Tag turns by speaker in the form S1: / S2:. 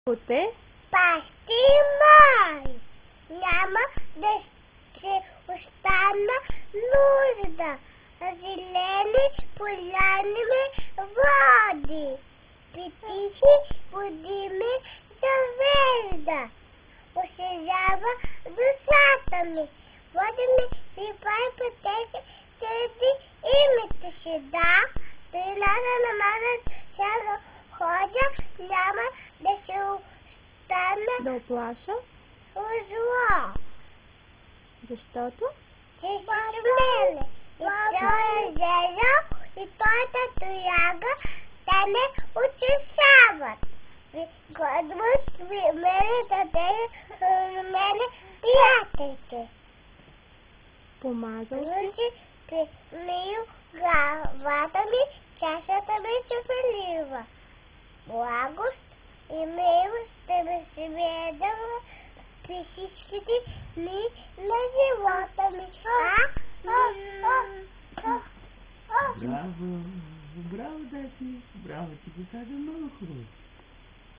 S1: Оте?
S2: Бащи мой, няма да се остана нужда. Зелени поляни ме води, питихи води ме завежда. Осезява душата ми, води ми пипай пътеки, чеди името си, да. Долината на мазът сега ходя, няма да се остана
S1: Да оплаша?
S2: зло.
S1: Защото?
S2: Ти си с мене. И той е зело, и той тояга, те ме утешават. Годват мене да на мене приятелите.
S1: Помазал си?
S2: Ручи мию главата ми, чашата ми се прелива. Благост и милост да ме се ведава при всичките дни на живота ми.
S3: Браво! Браво, Даси! Браво, ти го каза много хубаво.